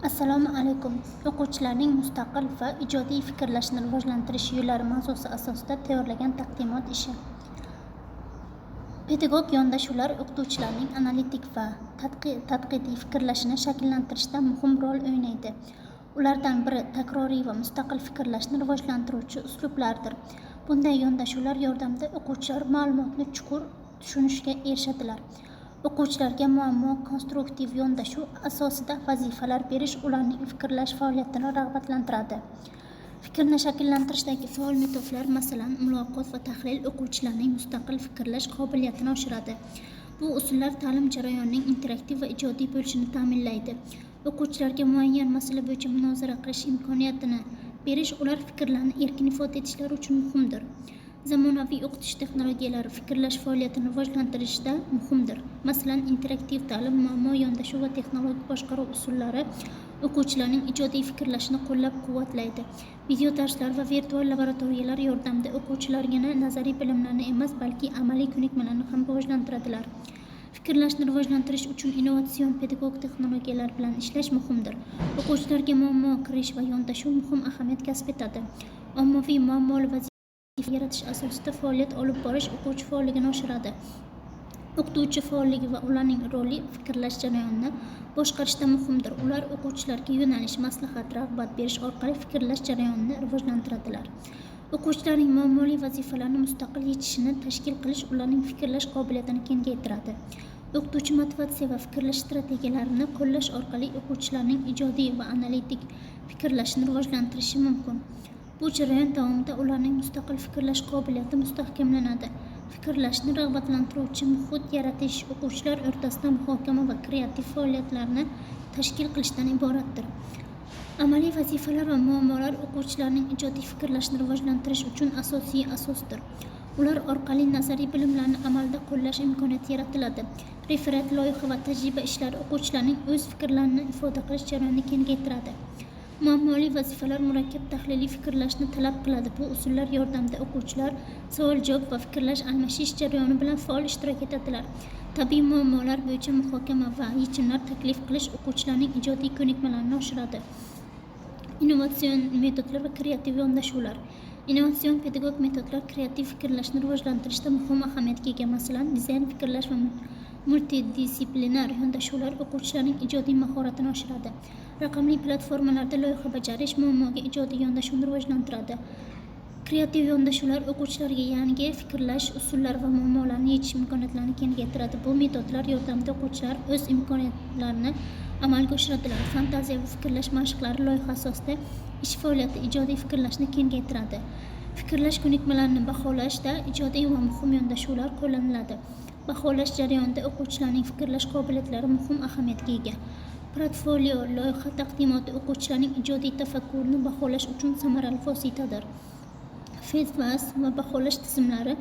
Assalomu alaykum. O'quvchilarning mustaqil va ijodiy fikrlashini rivojlantirish yo'llari mavzusi asosida tayyorlagan taqdimot ishi. Pedagog yondashuvlar o'qituvchilarning analitik va tadqiqiy fikrlashini shakllantirishda muhim rol o'ynaydi. Ulardan biri takroriy va mustaqil fikrlashni rivojlantiruvchi uslublardir. Bunday yondashuvlar yordamida o'quvchilar ma'lumotni chuqur tushunishga erishadilar. O'quvchilarga muammo konstruktiv yondashuv asosida vazifalar berish ularning fikrlash faoliyatini rag'batlantiradi. Fikrni shakllantirishdagi faol metodlar, masalan, muloqot va tahlil o'quvchilarning mustaqil fikrlash qobiliyatini oshiradi. Bu usullar ta'lim jarayonining interaktiv va ijodiy bo'lishini ta'minlaydi. O'quvchilarga muayyan masala bo'yicha munozara qilish imkoniyatini berish ular fikrlarini erkin ifoda etishlari uchun muhimdir. Zamonaviy o'qitish texnologiyalari fikrlash faoliyatini rivojlantirishda muhimdir. Masalan, interaktiv ta'lim, muammo yondashuv va texnologik boshqaruv usullari o'quvchilarning ijodiy fikrlashini qo'llab-quvvatlaydi. Video darslar va virtual laboratoriyalar yordamida o'quvchilargina nazariy bilimlarni emas, balki amaliy ko'nikmalarni ham rivojlantiradilar. Fikrlashni rivojlantirish uchun innovatsion pedagog texnologiyalar bilan ishlash muhimdir. O'quvchilarga muammo kirish va yondashuv muhim ahamiyat kasb etadi. Ommaviy muammoli vazifa yaratish asosida faoliyat olib borish o'quvchi faolligini oshiradi. O'qituvchi faolligi va ularning roli fikrlash jarayonini boshqarishda muhimdir. Ular o'quvchilarga yo'nalish, maslahat, rag'bat berish orqali fikrlash jarayonini rivojlantiradilar. O'quvchilarning muammoli vazifalarni mustaqil yechishini tashkil qilish ularning fikrlash qobiliyatini kengaytiradi. O'qituvchi motivatsiya va fikrlash strategiyalarini qo'llash orqali o'quvchilarning ijodiy va analitik fikrlashini rivojlantirishi mumkin. Bu jarayon davomida ularning mustaqil fikrlash qobiliyati mustahkamlanadi. Fikrlashni rag'batlantiruvchi muhit yaratish o'quvchilar o'rtasida muhokama va kreativ faoliyatlarni tashkil qilishdan iboratdir. Amaliy vazifalar va muammolar o'quvchilarning ijodiy fikrlashini rivojlantirish uchun asosiy asosdir. Ular orqali nazariy bilimlarni amalda qo'llash imkoniyati yaratiladi. Referat, loyiha va tajriba ishlari o'quvchilarning o'z fikrlarini ifoda qilish jarayonini kengaytiradi. Muammoli vazifalar murakkab tahliliy fikrlashni talab qiladi. Bu usullar yordamida o'quvchilar savol-javob va fikrlash almashish jarayoni bilan faol ishtirok etadilar. Tabiiy muammolar bo'yicha muhokama va yechimlar taklif qilish o'quvchilarning ijodiy ko'nikmalarini oshiradi. Innovatsion metodlar va kreativ yondashuvlar. Innovatsion pedagog metodlar kreativ fikrlashni rivojlantirishda muhim ahamiyatga ega. Masalan, dizayn fikrlash va multidisiplinar yondashuvlar o'quvchilarning ijodiy mahoratini oshiradi. Raqamli platformalarda loyiha bajarish muammoga ijodiy yondashuvni rivojlantiradi. Kreativ yondashuvlar o'quvchilarga yangi fikrlash usullari va muammolarni yechish imkoniyatlarini kengaytiradi. Bu metodlar yordamida o'quvchilar o'z imkoniyatlarini amalga oshiradilar. Fantaziya va fikrlash mashqlari loyiha asosida ish faoliyati ijodiy fikrlashni kengaytiradi. Fikrlash ko'nikmalarini baholashda ijodiy va muhim yondashuvlar qo'llaniladi. Baholash jarayonida o'quvchilarning fikrlash qobiliyatlari muhim ahamiyatga ega. Portfolio loyiha taqdimoti o'quvchilarning ijodiy tafakkurini baholash uchun samarali vositadir. Feedback va baholash tizimlari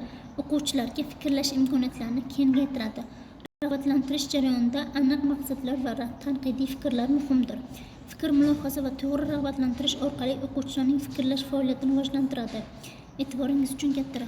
o'quvchilarga fikrlash imkoniyatlarini kengaytiradi. Rag'batlantirish jarayonida aniq maqsadlar va tanqidiy fikrlar muhimdir. Fikr, mulohaza va to'g'ri rag'batlantirish orqali o'quvchilarning fikrlash faoliyatini rivojlantiradi. E'tiboringiz uchun katta rahmat.